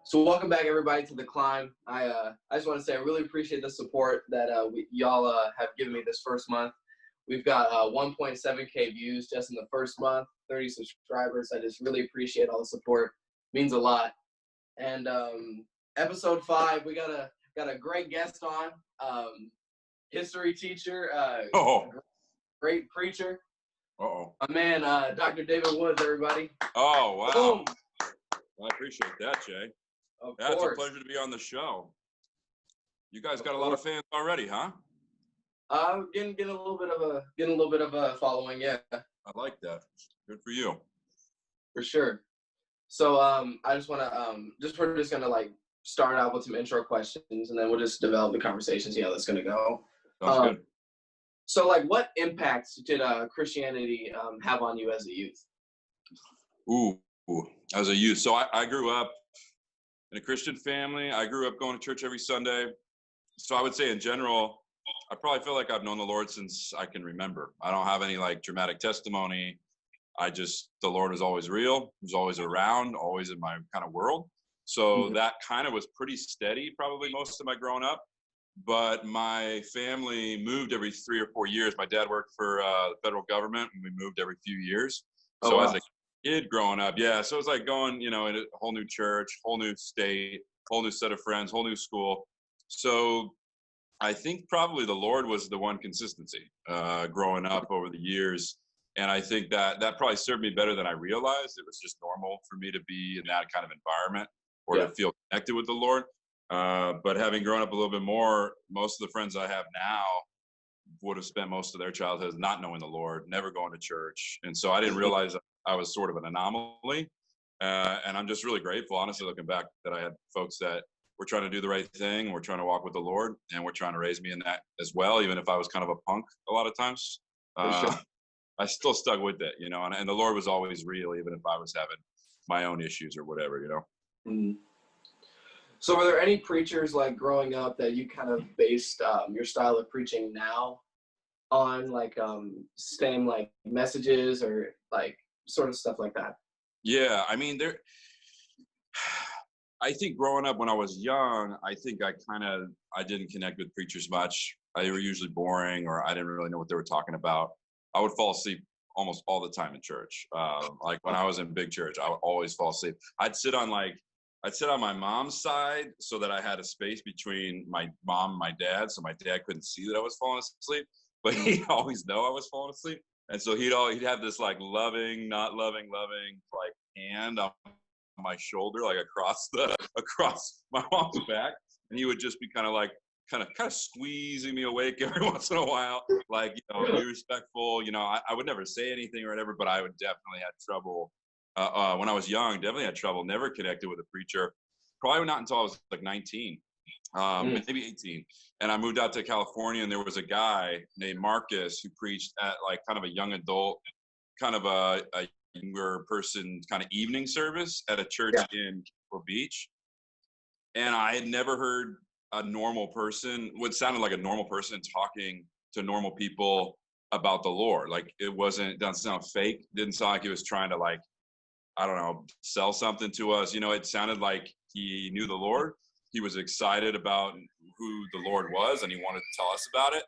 So welcome back, everybody, to The Climb. I just want to say I really appreciate the support that y'all have given me this first month. We've got 1.7K views just in the first month, 30 subscribers. I just really appreciate all the support. It means a lot. And episode 5, we got a great guest on, history teacher, great preacher. Uh-oh. My man, Dr. David Woods, everybody. Oh, wow. Boom. Well, I appreciate that, Jay. Of It's course. a pleasure to be on the show. You guys got a lot of fans already, huh? Getting a little bit of a following, yeah. I like that. Good for you. For sure. So I just want to we're just gonna like start out with some intro questions, and then we'll just develop the conversation, see how that's gonna go. Sounds good. So like, what impacts did Christianity have on you as a youth? Ooh, as a youth. So I grew up in a Christian family. I grew up going to church every Sunday. So I would say in general, I probably feel like I've known the Lord since I can remember. I don't have any like dramatic testimony. The Lord was always real. He was always around, always in my kind of world. So that kind of was pretty steady probably most of my growing up. But my family moved every 3 or 4 years. My dad worked for the federal government, and we moved every few years. So as a kid growing up, yeah. So it was like going, in a whole new church, whole new state, whole new set of friends, whole new school. So I think probably the Lord was the one consistency growing up over the years. And I think that probably served me better than I realized. It was just normal for me to be in that kind of environment or to feel connected with the Lord. But having grown up a little bit more, most of the friends I have now would have spent most of their childhood not knowing the Lord, never going to church. And so I didn't realize I was sort of an anomaly. And I'm just really grateful, honestly, looking back, that I had folks that were trying to do the right thing. We're trying to walk with the Lord, and we're trying to raise me in that as well, even if I was kind of a punk a lot of times. I still stuck with it, and the Lord was always real, even if I was having my own issues or whatever, Mm-hmm. So were there any preachers like growing up that you kind of based your style of preaching now on, like same like messages or like sort of stuff like that? Yeah, I mean, I think growing up when I was young, I think I didn't connect with preachers much. They were usually boring, or I didn't really know what they were talking about. I would fall asleep almost all the time in church. Like when I was in big church, I would always fall asleep. I'd sit on my mom's side so that I had a space between my mom and my dad, so my dad couldn't see that I was falling asleep, but he'd always know I was falling asleep. And so he'd have this like loving, not loving, like hand on my shoulder, like across my mom's back, and he would just be kind of squeezing me awake every once in a while, like, be respectful. I would never say anything or whatever, but I would definitely have trouble. When I was young, definitely had trouble, never connected with a preacher. Probably not until I was like 19, maybe 18. And I moved out to California, and there was a guy named Marcus who preached at like kind of a young adult, kind of a younger person kind of evening service at a church in Newport Beach. And I had never heard a normal person, what sounded like a normal person, talking to normal people about the Lord. Like doesn't sound fake. Didn't sound like he was trying to like, I don't know, sell something to us. It sounded like he knew the Lord. He was excited about who the Lord was, and he wanted to tell us about it.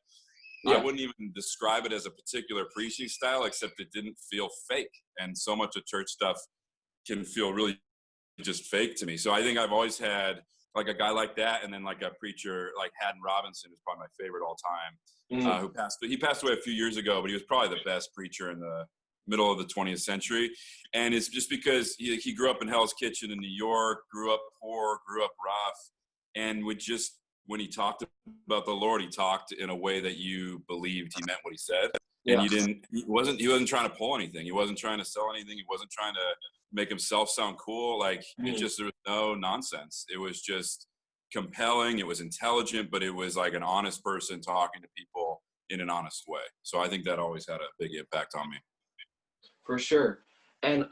Yeah. I wouldn't even describe it as a particular preaching style, except it didn't feel fake. And so much of church stuff can feel really just fake to me. So I think I've always had like a guy like that, and then like a preacher like Haddon Robinson is probably my favorite all time, he passed away a few years ago, but he was probably the best preacher in the middle of the 20th century. And it's just because he grew up in Hell's Kitchen in New York, grew up poor, grew up rough, and when he talked about the Lord, he talked in a way that you believed he meant what he said. And he wasn't trying to pull anything. He wasn't trying to sell anything. He wasn't trying to make himself sound cool. Like there was no nonsense. It was just compelling. It was intelligent, but it was like an honest person talking to people in an honest way. So I think that always had a big impact on me. For sure. And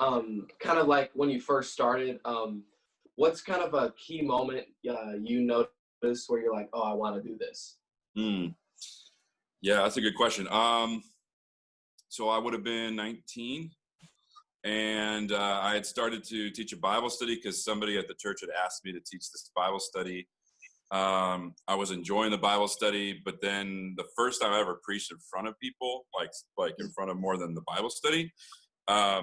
kind of like when you first started, what's kind of a key moment you noticed where you're like, oh, I want to do this? Yeah, that's a good question. So I would have been 19, And I had started to teach a Bible study because somebody at the church had asked me to teach this Bible study. I was enjoying the Bible study, but then the first time I ever preached in front of people, like in front of more than the Bible study, I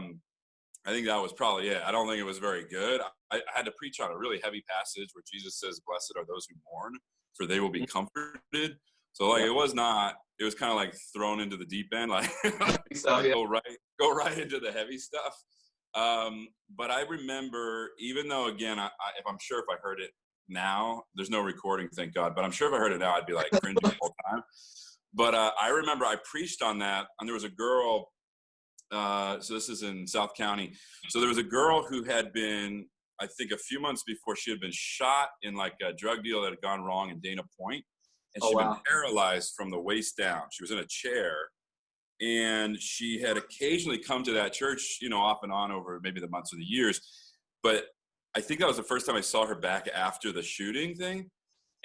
think that was probably it. I don't think it was very good. I had to preach on a really heavy passage where Jesus says, "Blessed are those who mourn, for they will be comforted." So like, it was kind of like thrown into the deep end, like, go right into the heavy stuff. But I remember, even though, again, if I'm sure if I heard it now, there's no recording, thank God, but I'm sure if I heard it now, I'd be like cringing the whole time. But I remember I preached on that, and there was a girl, so this is in South County. So there was a girl who had been, I think a few months before, she had been shot in like a drug deal that had gone wrong in Dana Point. And she'd been paralyzed from the waist down. She was in a chair. And she had occasionally come to that church, you know, off and on over maybe the months or the years. But I think that was the first time I saw her back after the shooting thing.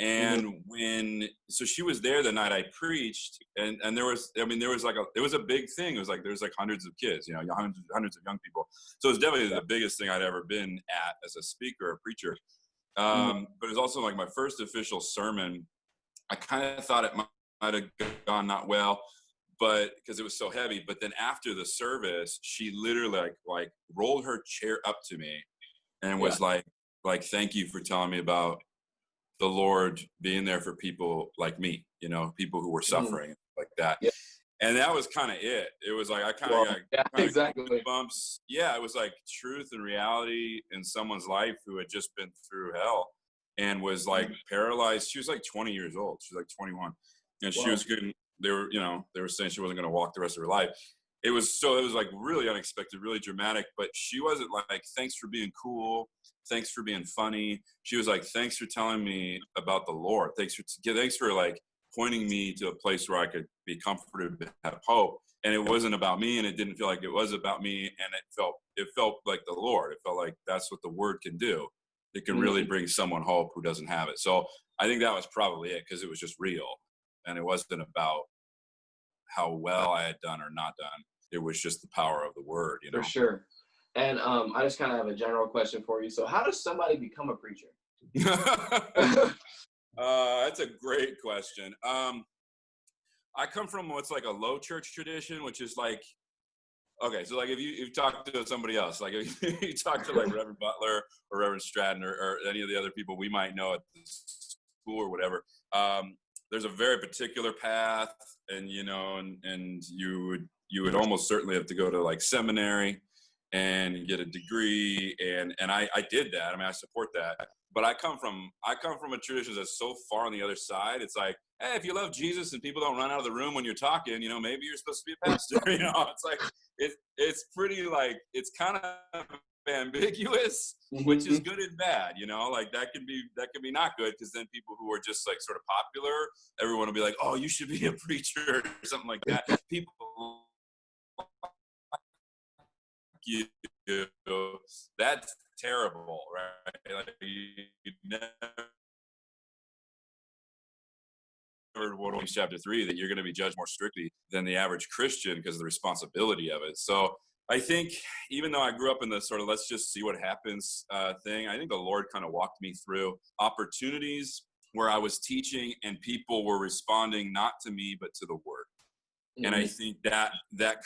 And so she was there the night I preached, and there was it was a big thing. It was like, there's like hundreds of kids, you know, hundreds of young people. So it was definitely the biggest thing I'd ever been at as a speaker or preacher. But it was also like my first official sermon. I kind of thought it might have gone not well, but because it was so heavy. But then after the service, she literally like rolled her chair up to me and was like, "Thank you for telling me about the Lord being there for people like me, you know, people who were suffering like that." Yeah. And that was kind of it. It was like, I kind of got exactly bumps. Yeah. It was like truth and reality in someone's life who had just been through hell and was like paralyzed. She was like 20 years old. She was like 21, and she was good. They were saying she wasn't going to walk the rest of her life. It was like really unexpected, really dramatic, but she wasn't like, "Thanks for being cool. Thanks for being funny." She was like, "Thanks for telling me about the Lord. Thanks for like pointing me to a place where I could be comforted and have hope." And it wasn't about me, and it didn't feel like it was about me. And it felt like the Lord. It felt like that's what the word can do. It can really bring someone hope who doesn't have it. So I think that was probably it, because it was just real. And it wasn't about how well I had done or not done. It was just the power of the word, you know? For sure. And I just kind of have a general question for you. So how does somebody become a preacher? That's a great question. I come from what's like a low church tradition, which is like, okay, so like if you talk to somebody else, like if you talk to like Reverend Butler or Reverend Stratton or any of the other people we might know at the school or whatever, there's a very particular path, and you know, and you would almost certainly have to go to like seminary and get a degree, and I did that. I mean, I support that. But I come from a tradition that's so far on the other side. It's like, hey, if you love Jesus and people don't run out of the room when you're talking, you know, maybe you're supposed to be a pastor. You know, it's like it's pretty like, it's kind of ambiguous, which is good and bad. You know, like that can be not good, because then people who are just like sort of popular, everyone will be like, "Oh, you should be a preacher," or something like that. People you, that's terrible, right? Like you never chapter 3 that you're going to be judged more strictly than the average Christian because of the responsibility of it. So I think, even though I grew up in the sort of let's just see what happens thing, I think the Lord kind of walked me through opportunities where I was teaching and people were responding not to me but to the word. And I think that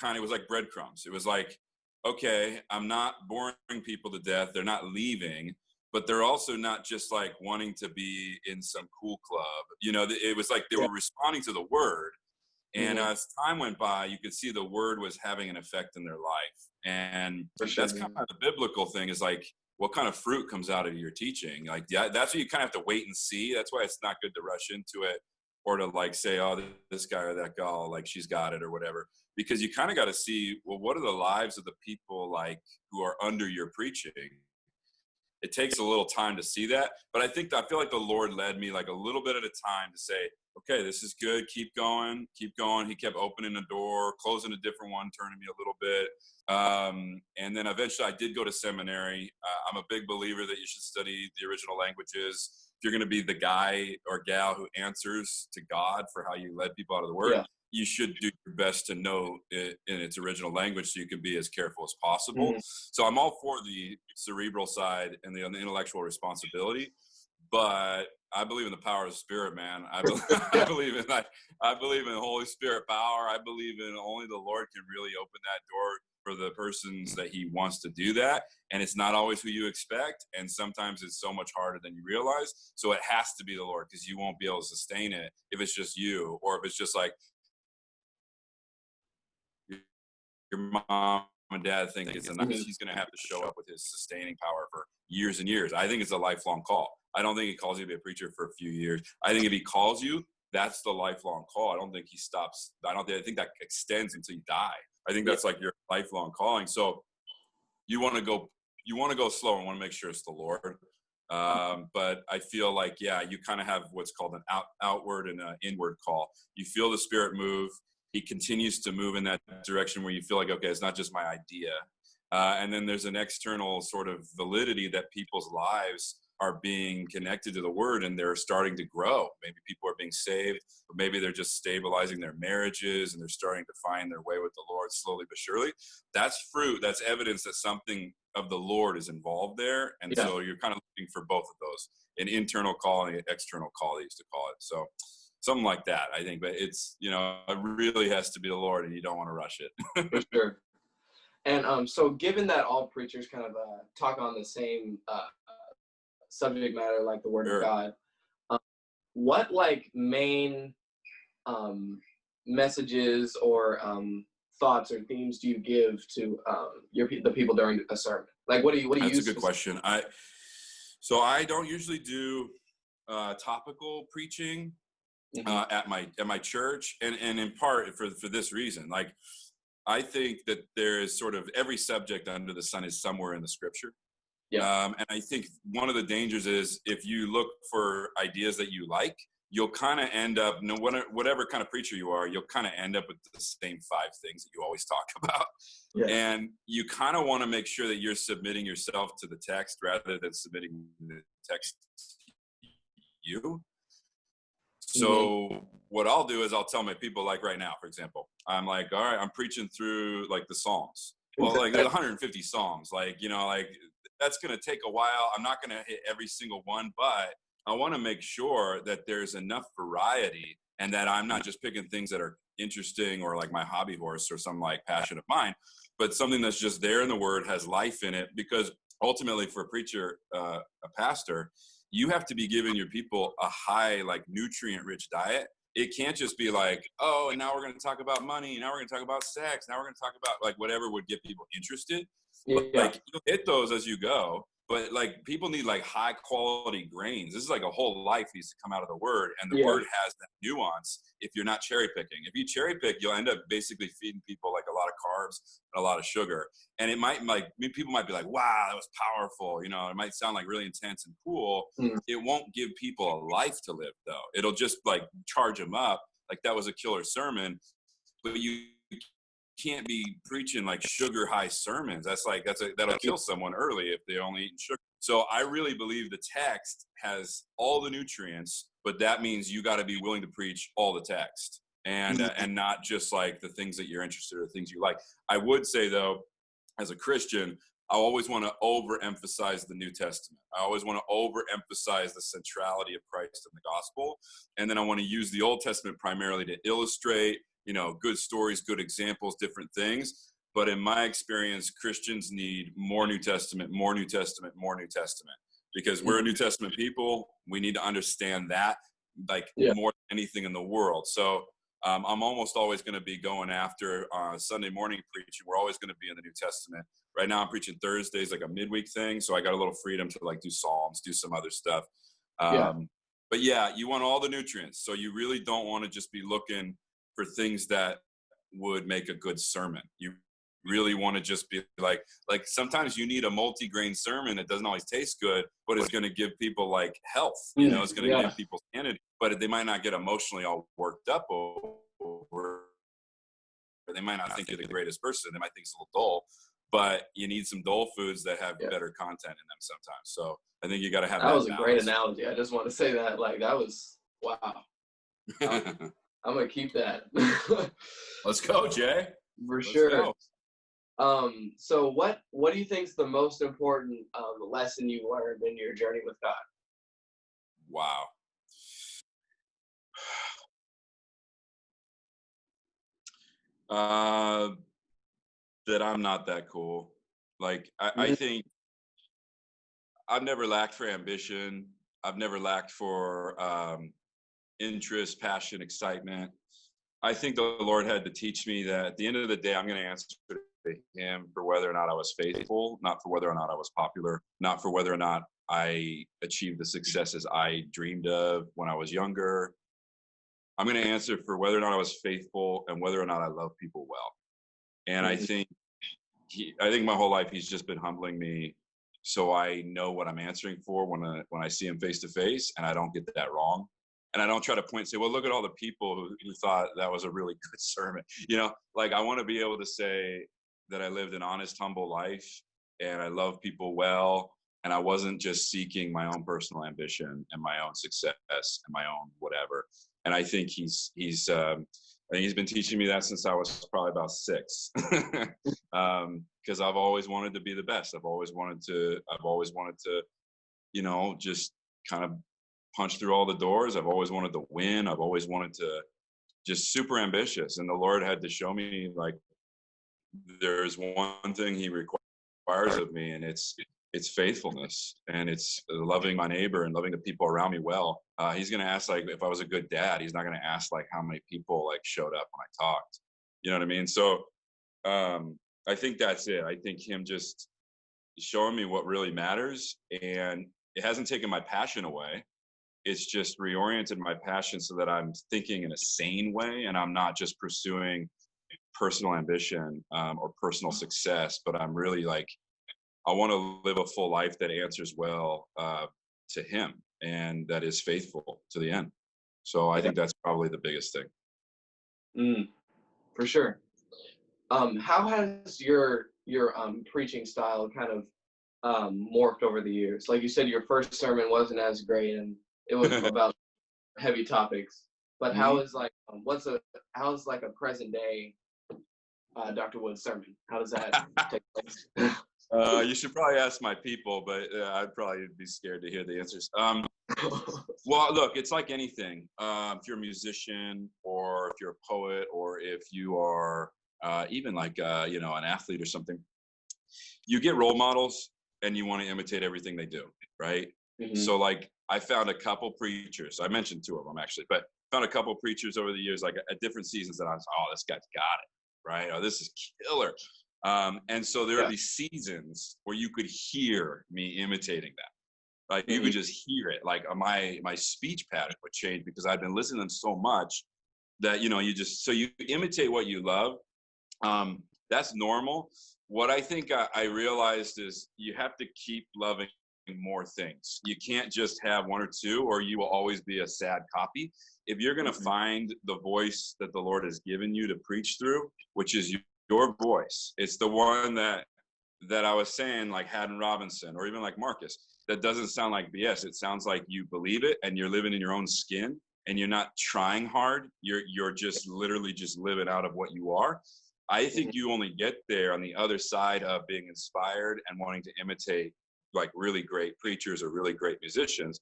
kind of was like breadcrumbs. It was like, okay, I'm not boring people to death. They're not leaving, but they're also not just like wanting to be in some cool club. You know, it was like they were responding to the word. And as time went by, you could see the word was having an effect in their life. And that's kind of the biblical thing, is like, what kind of fruit comes out of your teaching? Like, yeah, that's what you kind of have to wait and see. That's why it's not good to rush into it, or to like say, "Oh, this guy or that gal, like she's got it," or whatever. Because you kind of got to see, well, what are the lives of the people like who are under your preaching? It takes a little time to see that, but I feel like the Lord led me like a little bit at a time to say, okay, this is good. Keep going. He kept opening a door, closing a different one, turning me a little bit. And then eventually I did go to seminary. I'm a big believer that you should study the original languages you're going to be the guy or gal who answers to God for how you led people out of the word, you should do your best to know it in its original language so you can be as careful as possible. So I'm all for the cerebral side and the intellectual responsibility, but I believe in the power of the Spirit, man. I believe in the Holy Spirit power. I believe in only the Lord can really open that door for the persons that he wants to do that. And it's not always who you expect. And sometimes it's so much harder than you realize. So it has to be the Lord, because you won't be able to sustain it if it's just you, or if it's just like your mom and dad think it's enough. He's going to have to show up with his sustaining power for years and years. I think it's a lifelong call. I don't think he calls you to be a preacher for a few years. I think if he calls you, that's the lifelong call. I don't think he stops. I think that extends until you die. I think that's like your lifelong calling. So you want to go slow and want to make sure it's the Lord. But I feel like, you kind of have what's called an outward and an inward call. You feel the Spirit move. He continues to move in that direction where you feel like, okay, it's not just my idea. And then there's an external sort of validity that people's lives are being connected to the word and they're starting to grow. Maybe people are being saved, but maybe they're just stabilizing their marriages and they're starting to find their way with the Lord slowly but surely. That's fruit. That's evidence that something of the Lord is involved there. And so you're kind of looking for both of those, an internal call and an external call, they used to call it. So something like that, I think. But it's, it really has to be the Lord, and you don't want to rush it. For sure. And so given that all preachers kind of talk on the same subject matter, like the Word of God, what main messages or thoughts or themes do you give to the people during a sermon? Like, what do you use? That's a good question. So I don't usually do topical preaching at my church, and in part for this reason. Like, I think that there is sort of every subject under the sun is somewhere in the Scripture. And I think one of the dangers is if you look for ideas that you like, you'll kind of end up, whatever kind of preacher you are, you'll kind of end up with the same 5 things that you always talk about. And you kind of want to make sure that you're submitting yourself to the text rather than submitting the text to you. So what I'll do is I'll tell my people, like right now, for example, I'm like, all right, I'm preaching through like the Psalms. Well, like there's 150 Psalms, that's going to take a while. I'm not going to hit every single one, but I want to make sure that there's enough variety and that I'm not just picking things that are interesting or like my hobby horse or some like passion of mine, but something that's just there in the word, has life in it. Because ultimately for a preacher, a pastor, you have to be giving your people a high, like nutrient rich diet. It can't just be like, oh, and now we're going to talk about money. Now we're going to talk about sex. Now we're going to talk about like whatever would get people interested. Like you'll hit those as you go, but like people need like high quality grains. This is like a whole life needs to come out of the word, and the word has that nuance. If you're not cherry picking, if you cherry pick, you'll end up basically feeding people like a lot of carbs and a lot of sugar. And it might people might be like, wow, that was powerful. It might sound like really intense and cool. It won't give people a life to live though. It'll just like charge them up. Like that was a killer sermon, but you can't be preaching like sugar high sermons. That'll kill someone early if they only eat sugar. So I really believe the text has all the nutrients, but that means you got to be willing to preach all the text and not just like the things that you're interested or things you like. I would say though, as a Christian, I always want to overemphasize the New Testament. I always want to overemphasize the centrality of Christ in the gospel. And then I want to use the Old Testament primarily to illustrate good stories, good examples, different things. But in my experience, Christians need more New Testament, more New Testament, more New Testament, because we're a New Testament people. We need to understand that more than anything in the world. So I'm almost always going to be going after Sunday morning preaching. We're always going to be in the New Testament. Right now I'm preaching Thursdays, like a midweek thing. So I got a little freedom to like do Psalms, do some other stuff. But you want all the nutrients. So you really don't want to just be looking for things that would make a good sermon. You really want to just be like sometimes you need a multi-grain sermon that doesn't always taste good, but it's going to give people like health, it's going to give people sanity, but they might not get emotionally all worked up over, or they might not think you're the greatest person. They might think it's a little dull. but you need some dole foods that have Yeah. better content in them sometimes. So I think you got to have That that was a great balance. analogy. I just want to say that, like, that was, wow. I'm going to keep that. Let's go, Jay. For Let's sure. go. So what do you think is the most important lesson you learned in your journey with God? Wow. That I'm not that cool. Like, I think I've never lacked for ambition. I've never lacked for interest, passion, excitement. I think the Lord had to teach me that at the end of the day, I'm going to answer to Him for whether or not I was faithful, not for whether or not I was popular, not for whether or not I achieved the successes I dreamed of when I was younger. I'm going to answer for whether or not I was faithful and whether or not I love people well. And I think my whole life He's just been humbling me, so I know what I'm answering for when I see Him face to face, and I don't get that wrong. And I don't try to point and say, well, look at all the people who thought that was a really good sermon. Like, I want to be able to say that I lived an honest, humble life, and I love people well, and I wasn't just seeking my own personal ambition and my own success and my own whatever. And I think he's been teaching me that since I was probably about 6, because I've always wanted to be the best. I've always wanted to, just kind of punch through all the doors. I've always wanted to win. I've always wanted to, just super ambitious. And the Lord had to show me, like, there's one thing He requires of me, and it's faithfulness, and it's loving my neighbor and loving the people around me well. He's going to ask, like, if I was a good dad. He's not going to ask, like, how many people, like, showed up when I talked. You know what I mean? So I think that's it. I think Him just showing me what really matters, and it hasn't taken my passion away. It's just reoriented my passion so that I'm thinking in a sane way, and I'm not just pursuing personal ambition or personal success, but I'm really, like, I want to live a full life that answers well to Him and that is faithful to the end. So I think that's probably the biggest thing. For sure. How has your preaching style kind of morphed over the years? Like you said, your first sermon wasn't as great, and it was about heavy topics. But how is, like, how's like a present day Dr. Wood's sermon? How does that take place? You should probably ask my people, but I'd probably be scared to hear the answers. Well, look, it's like anything. If you're a musician, or if you're a poet, or if you are even like an athlete or something, you get role models and you want to imitate everything they do, right? So, like, I found a couple preachers. I mentioned 2 of them actually, but found a couple preachers over the years, like at different seasons, that I was, oh, this guy's got it, right? Oh, this is killer. And so there would be seasons where you could hear me imitating that. Like, you could just hear it. Like, my speech pattern would change because I'd been listening to them so much that, so you imitate what you love. That's normal. What I think I realized is you have to keep loving more things. You can't just have 1 or 2, or you will always be a sad copy. If you're going to find the voice that the Lord has given you to preach through, which is your voice, it's the one that I was saying, like Haddon Robinson, or even like Marcus, that doesn't sound like BS. It sounds like you believe it, and you're living in your own skin, and you're not trying hard. You're just literally just living out of what you are. I think you only get there on the other side of being inspired and wanting to imitate, like, really great preachers or really great musicians.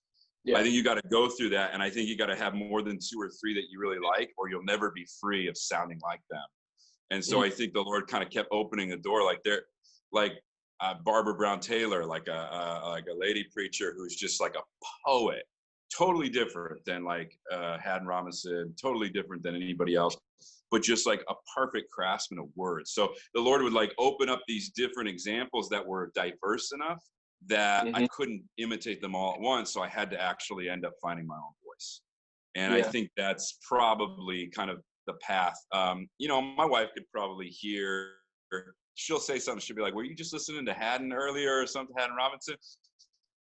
I think you got to go through that, and I think you got to have more than 2 or 3 that you really like, or you'll never be free of sounding like them. And so I think the Lord kind of kept opening the door, like Barbara Brown Taylor, like a lady preacher who's just like a poet, totally different than like Haddon Robinson, totally different than anybody else, but just like a perfect craftsman of words. So the Lord would, like, open up these different examples that were diverse enough that I couldn't imitate them all at once. So I had to actually end up finding my own voice. And I think that's probably kind of the path. My wife could probably hear, she'll say something, she'll be like, were you just listening to Haddon earlier or something, Haddon Robinson?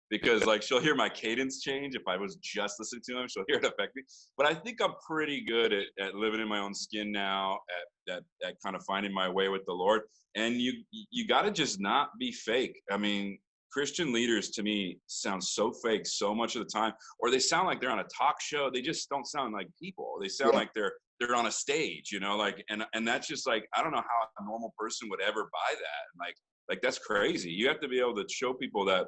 Because, like, she'll hear my cadence change. If I was just listening to him, she'll hear it affect me. But I think I'm pretty good at living in my own skin now, at kind of finding my way with the Lord. And you got to just not be fake. I mean, Christian leaders to me sound so fake so much of the time, or they sound like they're on a talk show. They just don't sound like people. They sound like they're on a stage, you know, like, and that's just like, I don't know how a normal person would ever buy that. And like that's crazy. You have to be able to show people that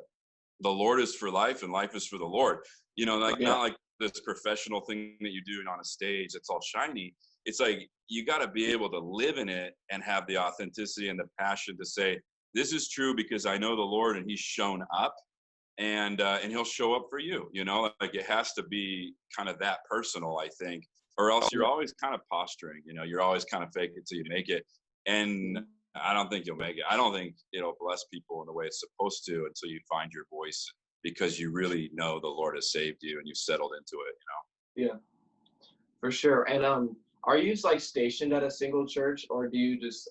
the Lord is for life and life is for the Lord, you know, like not like this professional thing that you do on a stage that's all shiny. It's like, you got to be able to live in it and have the authenticity and the passion to say, this is true because I know the Lord and he's shown up, and he'll show up for you, you know, like it has to be kind of that personal, I think, or else you're always kind of posturing, you know, you're always kind of fake it till you make it. And I don't think you'll make it. I don't think it'll bless people in the way it's supposed to until you find your voice, because you really know the Lord has saved you and you've settled into it, you know? Yeah, for sure. And are you like stationed at a single church, or do you just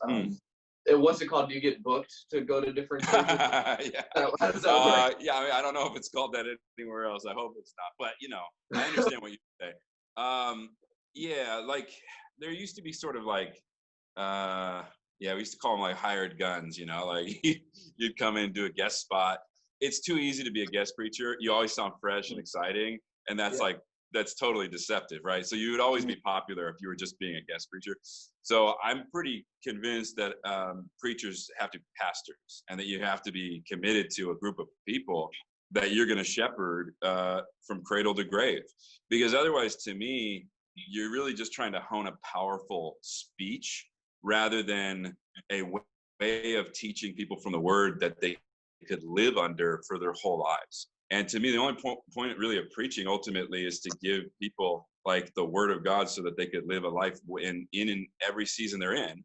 what's it called? Do you get booked to go to different churches? Yeah. How does that work? Yeah, I mean, I don't know if it's called that anywhere else. I hope it's not. But, you know, I understand what you say. Yeah, like there used to be sort of like, we used to call them like hired guns, you know, like you'd come in and do a guest spot. It's too easy to be a guest preacher. You always sound fresh and exciting. And that's that's totally deceptive, right? So you would always be popular if you were just being a guest preacher. So I'm pretty convinced that preachers have to be pastors, and that you have to be committed to a group of people that you're going to shepherd from cradle to grave. Because otherwise, to me, you're really just trying to hone a powerful speech rather than a way of teaching people from the word that they could live under for their whole lives. And to me, the only point really of preaching ultimately is to give people like the word of God so that they could live a life in every season they're in.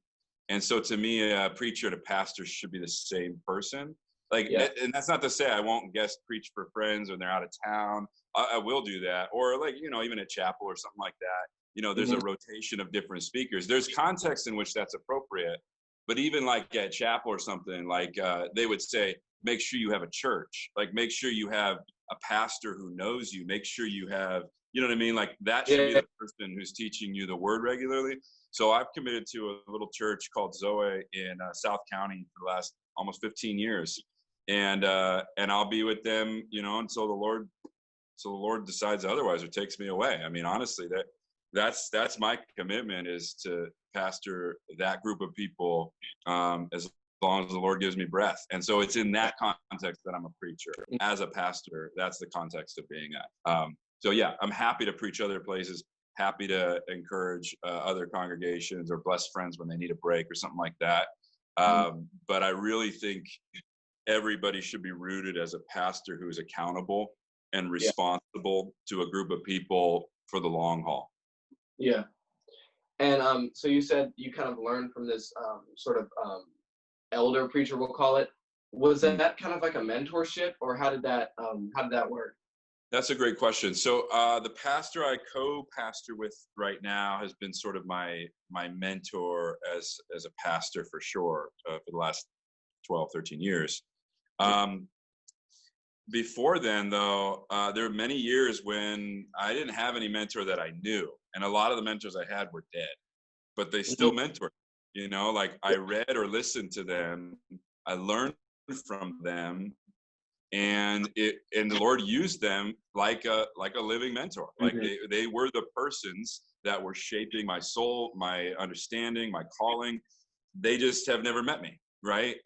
And so to me, a preacher and a pastor should be the same person. Like, and that's not to say I won't guest preach for friends when they're out of town. I will do that. Or like, you know, even at chapel or something like that, you know, there's a rotation of different speakers. There's context in which that's appropriate. But even like at chapel or something, like they would say, make sure you have a church, like make sure you have a pastor who knows you, make sure you have, you know what I mean? Like that should be the person who's teaching you the word regularly. So I've committed to a little church called Zoe in South County for the last almost 15 years. And I'll be with them, you know, until the Lord decides otherwise or takes me away. I mean, honestly, that's my commitment, is to pastor that group of people as long as the Lord gives me breath. And so it's in that context that I'm a preacher. As a pastor, that's the context of being at. So yeah, I'm happy to preach other places, happy to encourage other congregations or bless friends when they need a break or something like that. But I really think everybody should be rooted as a pastor who is accountable and responsible to a group of people for the long haul. Yeah. And so you said you kind of learned from this sort of elder preacher, we'll call it. Was that kind of like a mentorship, or how did that work? That's a great question. So the pastor I co-pastor with right now has been sort of my mentor as a pastor for sure for the last 12, 13 years. Before then, though, there were many years when I didn't have any mentor that I knew. And a lot of the mentors I had were dead, but they still mentored. You know, like I read or listened to them, I learned from them, and the Lord used them like a living mentor. Like they were the persons that were shaping my soul, my understanding, my calling. They just have never met me, right?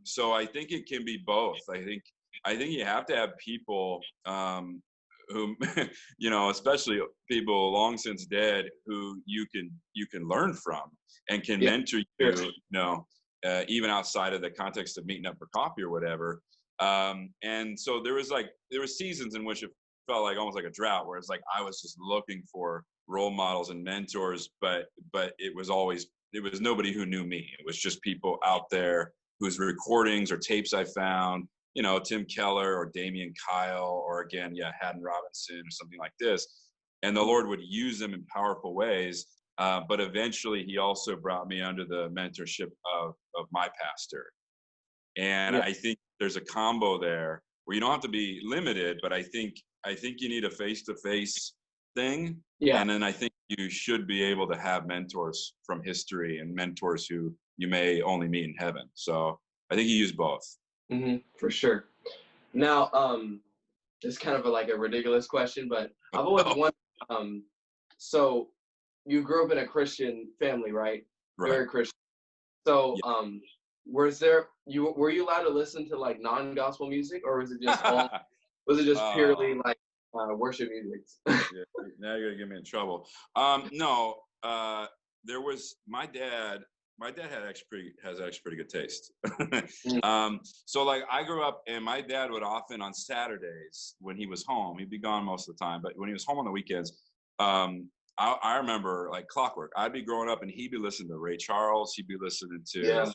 So I think it can be both. I think you have to have people who, you know, especially people long since dead, who you can learn from and can mentor you, you know, even outside of the context of meeting up for coffee or whatever. And so there were seasons in which it felt like almost like a drought, where it's like I was just looking for role models and mentors, but it was nobody who knew me. It was just people out there whose recordings or tapes I found, you know, Tim Keller or Damian Kyle, or again, Haddon Robinson or something like this. And the Lord would use them in powerful ways. But eventually he also brought me under the mentorship of my pastor. And I think there's a combo there where you don't have to be limited, but I think you need a face-to-face thing. Yeah. And then I think you should be able to have mentors from history and mentors who you may only meet in heaven. So I think you use both. For sure. Now, it's kind of like a ridiculous question, but I've always wondered, so you grew up in a Christian family, right? Right. Very Christian. So, Yeah. were you allowed to listen to like non-gospel music, or was it just purely like worship music? Yeah, now you're gonna get me in trouble. No, there was my dad. My dad has actually pretty good taste. So like I grew up, and my dad would often on Saturdays when he was home, he'd be gone most of the time, but when he was home on the weekends, I remember like clockwork. I'd be growing up, and he'd be listening to Ray Charles. He'd be listening to,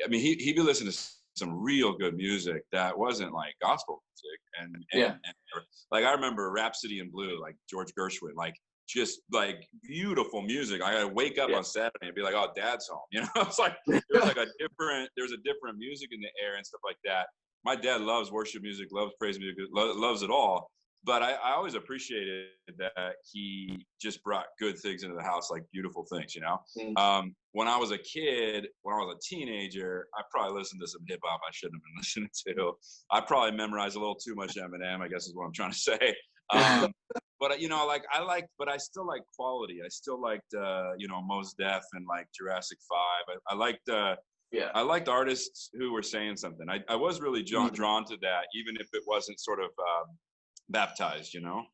I mean, he'd be listening to some real good music that wasn't like gospel music, and like I remember Rhapsody in Blue, like George Gershwin, like just like beautiful music. I gotta wake up on Saturday and be like, oh, Dad's home, you know. It's like there's a different music in the air and stuff like that. My dad loves worship music, loves praise music, loves it all. But I always appreciated that he just brought good things into the house, like beautiful things, you know. When I was a kid, when I was a teenager, I probably listened to some hip hop I shouldn't have been listening to. I probably memorized a little too much Eminem, I guess is what I'm trying to say. But you know, like but I still like quality. I still liked, you know, Mos Def and like Jurassic 5. I liked artists who were saying something. I was really drawn to that, even if it wasn't sort of baptized, you know.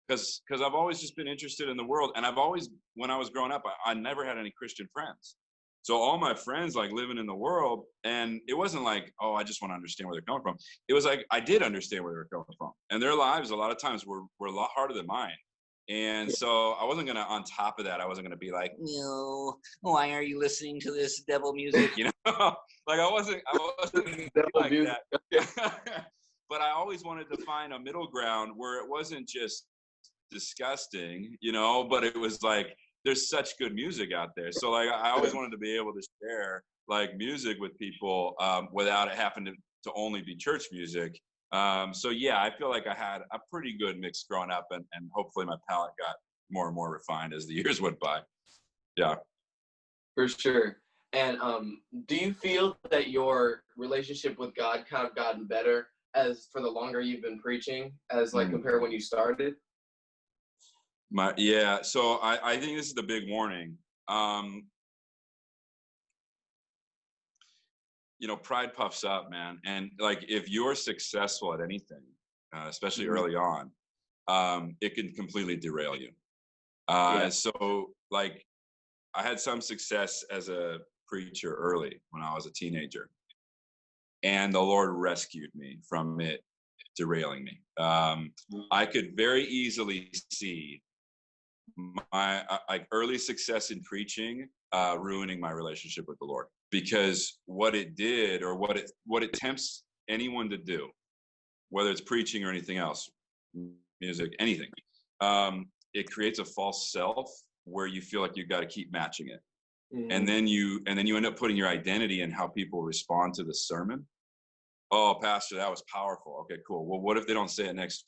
Because I've always just been interested in the world, and I've always, when I was growing up, I never had any Christian friends. So all my friends like living in the world, and it wasn't like, oh, I just want to understand where they're coming from. It was like I did understand where they were coming from, and their lives a lot of times were a lot harder than mine. And so I wasn't gonna, on top of that, I wasn't gonna be like, no, why are you listening to this devil music? You know, like I wasn't like that. But I always wanted to find a middle ground where it wasn't just disgusting, you know, but it was like, there's such good music out there. So like, I always wanted to be able to share like music with people without it having to only be church music. So yeah, I feel like I had a pretty good mix growing up, and hopefully my palate got more and more refined as the years went by. Yeah. For sure. And do you feel that your relationship with God kind of gotten better as for the longer you've been preaching, as like compared when you started? So I think this is the big warning. You know, pride puffs up, man. And like, if you're successful at anything, especially early on, it can completely derail you. So like, I had some success as a preacher early when I was a teenager, and the Lord rescued me from it derailing me. I could very easily see my like early success in preaching ruining my relationship with the Lord, because what it did, or what it tempts anyone to do, whether it's preaching or anything else, music, anything, it creates a false self where you feel like you've got to keep matching it. And then you end up putting your identity in how people respond to the sermon. Oh, pastor, that was powerful. Okay, cool. Well, what if they don't say it next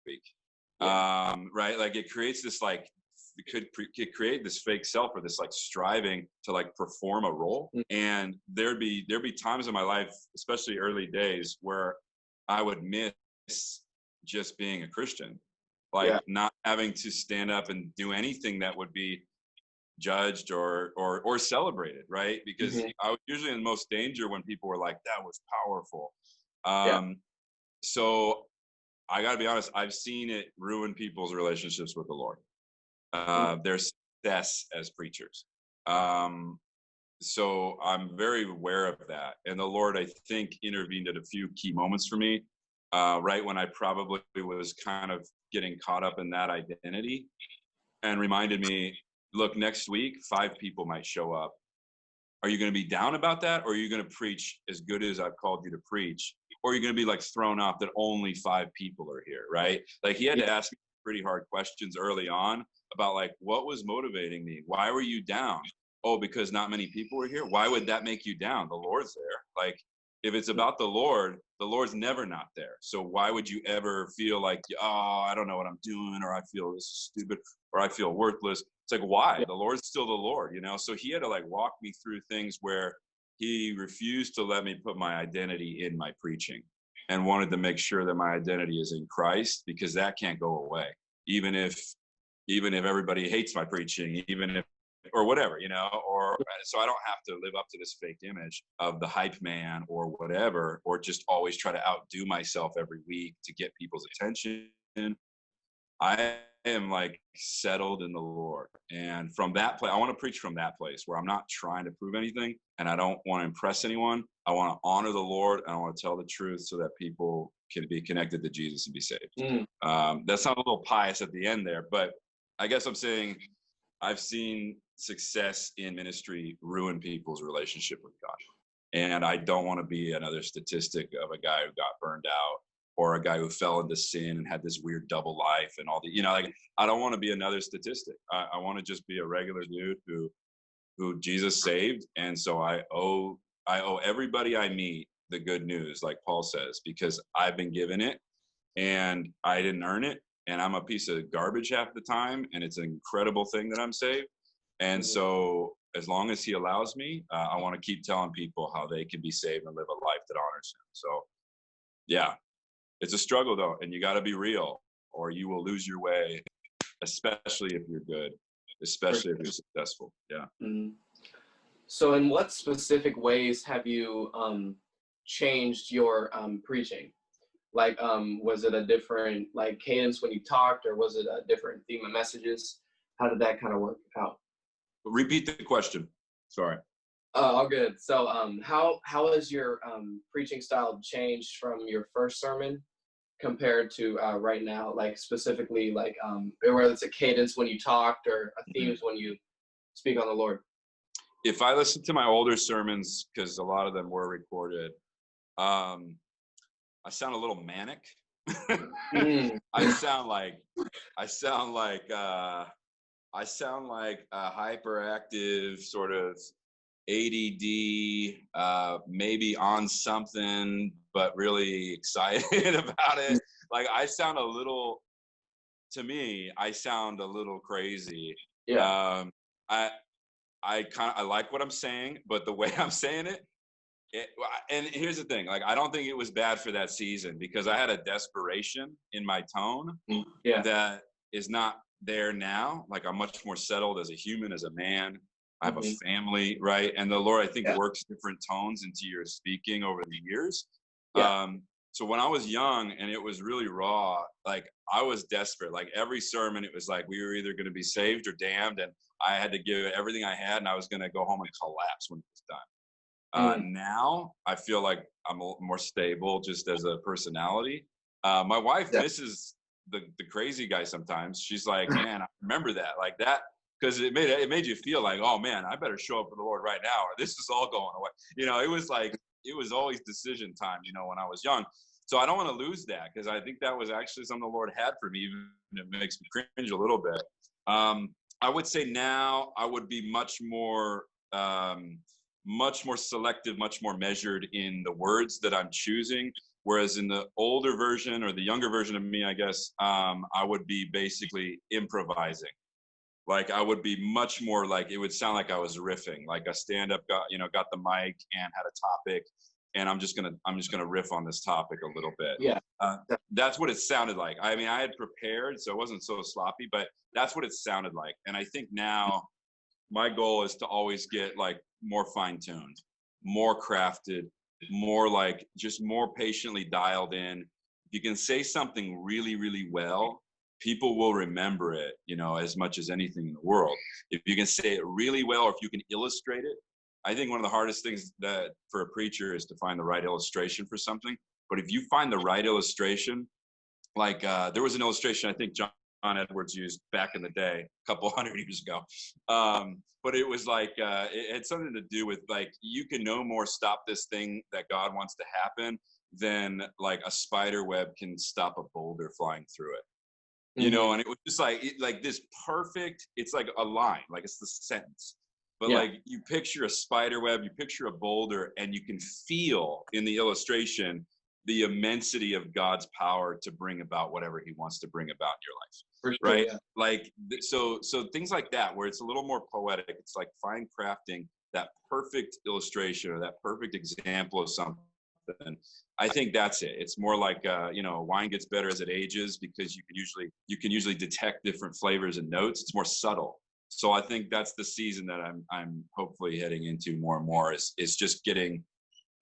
week? Right? Like, it creates this, like, it could create this fake self, or this like striving to like perform a role. And there'd be times in my life, especially early days, where I would miss just being a Christian, like not having to stand up and do anything that would be judged or celebrated, right? Because I was usually in the most danger when people were like, that was powerful. So I gotta be honest, I've seen it ruin people's relationships with the Lord, their success as preachers. So I'm very aware of that. And the Lord, I think, intervened at a few key moments for me, right when I probably was kind of getting caught up in that identity, and reminded me, look, next week, 5 people might show up. Are you going to be down about that? Or are you going to preach as good as I've called you to preach? Or are you going to be like thrown off that only 5 people are here, right? Like, he had to ask me pretty hard questions early on about like, what was motivating me? Why were you down? Oh, because not many people were here. Why would that make you down? The Lord's there. Like, If it's about the Lord's never not there. So why would you ever feel like, oh, I don't know what I'm doing, or I feel this is stupid, or I feel worthless? It's like, why? The Lord's still the Lord, you know? So he had to like walk me through things where he refused to let me put my identity in my preaching, and wanted to make sure that my identity is in Christ, because that can't go away. Even if everybody hates my preaching, even if, or whatever, you know, or so I don't have to live up to this fake image of the hype man or whatever, or just always try to outdo myself every week to get people's attention. I am like settled in the Lord. And from that place, I want to preach from that place where I'm not trying to prove anything, and I don't want to impress anyone. I want to honor the Lord, and I want to tell the truth so that people can be connected to Jesus and be saved. That sounds a little pious at the end there, but I guess I'm saying I've seen success in ministry ruin people's relationship with God. And I don't want to be another statistic of a guy who got burned out, or a guy who fell into sin and had this weird double life and all the, you know, like, I don't want to be another statistic. I want to just be a regular dude who Jesus saved. And so I owe everybody I meet the good news, like Paul says, because I've been given it and I didn't earn it. And I'm a piece of garbage half the time. And it's an incredible thing that I'm saved. And so as long as he allows me, I want to keep telling people how they can be saved and live a life that honors him. So yeah, it's a struggle though. And you got to be real, or you will lose your way, especially if you're good, especially if you're successful. Yeah. Mm-hmm. So in what specific ways have you changed your preaching? Like, was it a different like cadence when you talked, or was it a different theme of messages? How did that kind of work out? Repeat the question. Sorry. All good. So how has your preaching style changed from your first sermon compared to right now? Like specifically, like whether it's a cadence when you talked or a themes when you speak on the Lord. If I listen to my older sermons, because a lot of them were recorded, I sound a little manic. I sound like a hyperactive sort of ADD, maybe on something, but really excited about it. Like I sound a little crazy. Yeah. I like what I'm saying, but the way I'm saying it, and here's the thing, like, I don't think it was bad for that season, because I had a desperation in my tone that is not there now. Like, I'm much more settled as a human, as a man. I have a family, right? And the Lord, I think, works different tones into your speaking over the years. So when I was young and it was really raw, like, I was desperate. Like, every sermon, it was like we were either going to be saved or damned, and I had to give everything I had, and I was going to go home and collapse when it was done. Now I feel like I'm more stable just as a personality. My wife misses the crazy guy sometimes. She's like, man, I remember that, like that, because it made you feel like, oh man, I better show up for the Lord right now, or this is all going away. You know, it was like, it was always decision time, you know, when I was young. So I don't want to lose that, because I think that was actually something the Lord had for me, even if it makes me cringe a little bit. I would say now I would be much more selective, much more measured in the words that I'm choosing. Whereas in the older version, or the younger version of me, I guess, I would be basically improvising. Like, I would be much more like, it would sound like I was riffing, like a stand-up got the mic and had a topic, and I'm just gonna riff on this topic a little bit. Yeah. That's what it sounded like. I mean, I had prepared, so it wasn't so sloppy, but that's what it sounded like. And I think now my goal is to always get like more fine-tuned, more crafted, more like just more patiently dialed in. If you can say something really, really well, people will remember it, you know, as much as anything in the world. If you can say it really well, or if you can illustrate it. I think one of the hardest things that for a preacher is to find the right illustration for something. But if you find the right illustration, like there was an illustration I think John Edwards used back in the day, a couple hundred years ago. But it was like, it had something to do with like, you can no more stop this thing that God wants to happen than like a spider web can stop a boulder flying through it. You know, and it was just like this perfect, it's like a line, like it's the sentence. but like you picture a spider web, you picture a boulder, and you can feel in the illustration the immensity of God's power to bring about whatever he wants to bring about in your life. For sure, right? yeah. Like, so things like that, where it's a little more poetic, it's like fine crafting that perfect illustration or that perfect example of something. I think that's it. It's more like, wine gets better as it ages because you can usually detect different flavors and notes. It's more subtle. So I think that's the season that I'm hopefully heading into more and more is just getting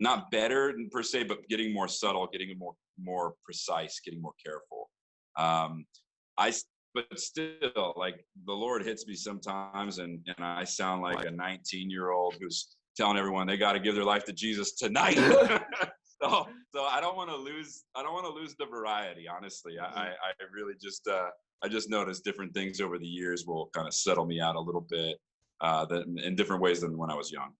not better per se, but getting more subtle, getting more precise, getting more careful. But still, like, the Lord hits me sometimes, and I sound like a 19-year-old who's telling everyone they got to give their life to Jesus tonight. so I don't want to lose the variety. Honestly, I really just I just noticed different things over the years will kind of settle me out a little bit, in different ways than when I was young.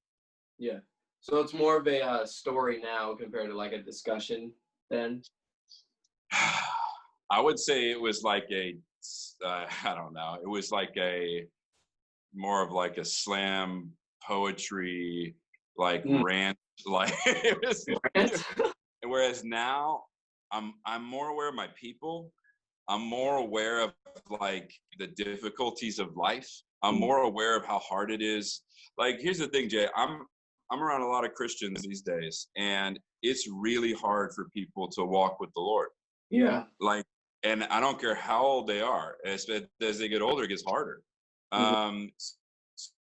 Yeah. So it's more of a story now compared to like a discussion then? I would say it was like I don't know. It was like more of like a slam poetry, like rant, like it was. Whereas now I'm more aware of my people. I'm more aware of like the difficulties of life. I'm more aware of how hard it is. Like, here's the thing, Jay. I'm around a lot of Christians these days, and it's really hard for people to walk with the Lord. Yeah. Like, and I don't care how old they are. As they get older, it gets harder.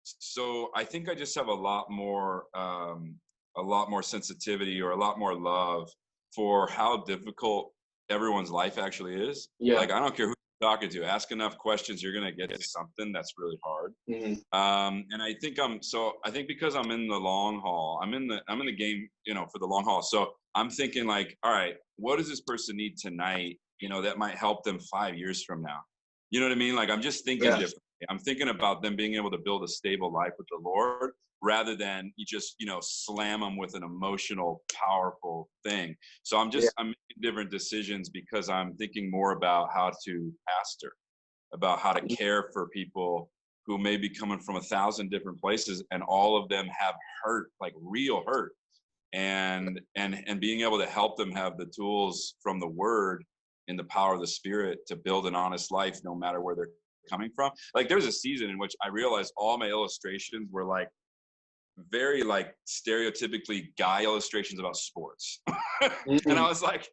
So I think I just have a lot more sensitivity or a lot more love for how difficult everyone's life actually is. Yeah. Like, I don't care who you're talking to. Ask enough questions, you're gonna get to something that's really hard. And I think because I'm in the long haul, I'm in the game, for the long haul. So I'm thinking like, all right, what does this person need tonight? That might help them 5 years from now. You know what I mean? Like, I'm just thinking differently. I'm thinking about them being able to build a stable life with the Lord rather than you just, slam them with an emotional, powerful thing. So I'm making different decisions because I'm thinking more about how to pastor, about how to care for people who may be coming from 1,000 different places, and all of them have hurt, like real hurt. And being able to help them have the tools from the Word and the power of the Spirit to build an honest life no matter where they're coming from. Like, there's a season in which I realized all my illustrations were like very like stereotypically guy illustrations about sports. And I was like,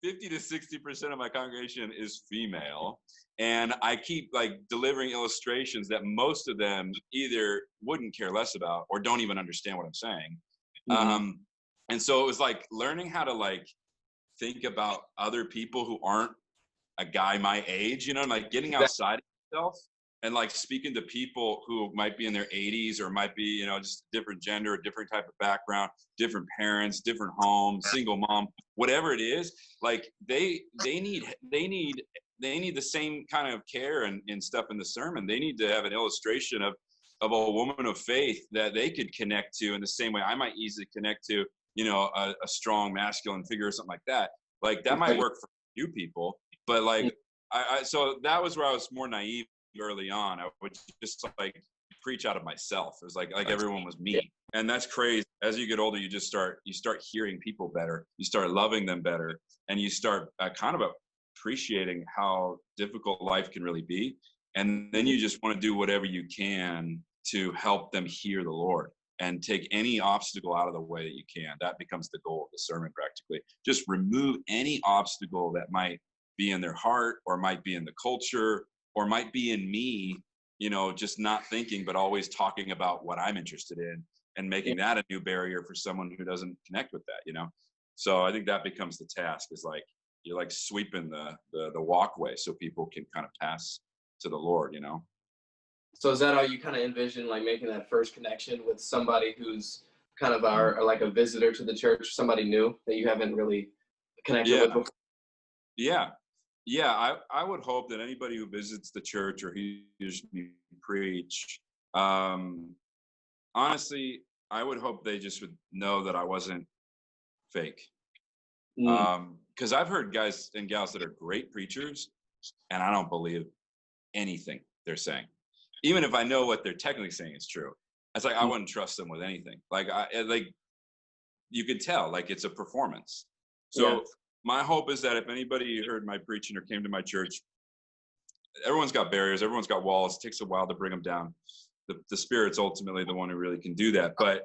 50 to 60% of my congregation is female, and I keep like delivering illustrations that most of them either wouldn't care less about or don't even understand what I'm saying. And so it was like learning how to like think about other people who aren't a guy my age, like getting outside of yourself and like speaking to people who might be in their 80s or might be, just different gender, different type of background, different parents, different homes, single mom, whatever it is. Like they need the same kind of care and stuff in the sermon. They need to have an illustration of a woman of faith that they could connect to in the same way I might easily connect to, a strong masculine figure or something like that. Like, that might work for you people, but like, so that was where I was more naive early on. I would just like preach out of myself. It was like everyone was me. And that's crazy. As you get older, you start hearing people better. You start loving them better. And you start kind of appreciating how difficult life can really be. And then you just want to do whatever you can to help them hear the Lord and take any obstacle out of the way that you can. That becomes the goal of the sermon practically. Just remove any obstacle that might be in their heart or might be in the culture or might be in me, just not thinking, but always talking about what I'm interested in and making that a new barrier for someone who doesn't connect with that, So I think that becomes the task, is like, you're like sweeping the walkway so people can kind of pass to the Lord, So is that how you kind of envision like making that first connection with somebody who's kind of like a visitor to the church, somebody new that you haven't really connected with before? Yeah, I would hope that anybody who visits the church or hears me preach, honestly, I would hope they just would know that I wasn't fake. Because I've heard guys and gals that are great preachers, and I don't believe anything they're saying. Even if I know what they're technically saying is true. It's like I wouldn't trust them with anything. Like you could tell, like it's a performance. So my hope is that if anybody heard my preaching or came to my church, everyone's got barriers, everyone's got walls. It takes a while to bring them down. The Spirit's ultimately the one who really can do that. But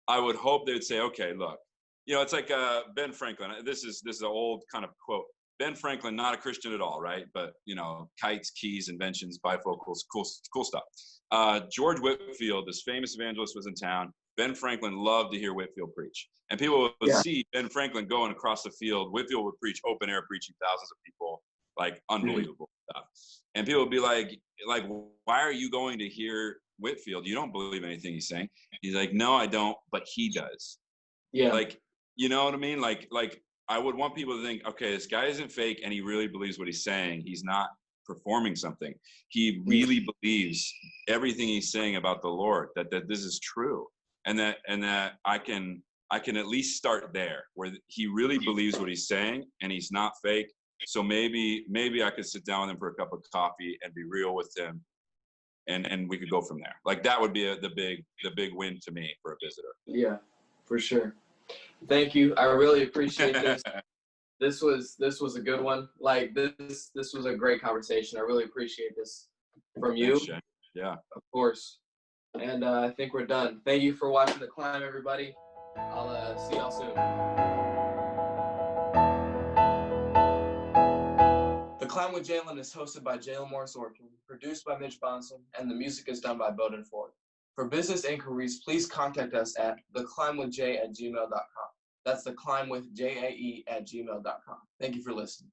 I would hope they would say, okay, look, it's like Ben Franklin. This is an old kind of quote. Ben Franklin, not a Christian at all, right? But kites, keys, inventions, bifocals, cool stuff. George Whitefield, this famous evangelist, was in town. Ben Franklin loved to hear Whitefield preach, and people would see Ben Franklin going across the field. Whitefield would preach open air, preaching thousands of people, like unbelievable stuff. And people would be like, why are you going to hear Whitefield? You don't believe anything he's saying. He's like, no, I don't, but he does. Yeah. Like, you know what I mean? Like I would want people to think, okay, this guy isn't fake and he really believes what he's saying. He's not performing something. He really believes everything he's saying about the Lord, that this is true. And that I can at least start there, where he really believes what he's saying and he's not fake. So maybe I could sit down with him for a cup of coffee and be real with him, and we could go from there. Like that would be the big win to me for a visitor. Yeah, for sure. Thank you. I really appreciate this. This was a good one. Like this was a great conversation. I really appreciate this from you. Thanks, Jay. Yeah, of course. And I think we're done. Thank you for watching The Climb, everybody. I'll see y'all soon. The Climb with Jaelin is hosted by Jaelin Morris-Orchen, produced by Mitch Bahnsen, and the music is done by Bowden Ford. For business inquiries, please contact us at theclimbwithj@gmail.com. That's theclimbwithjae@gmail.com. Thank you for listening.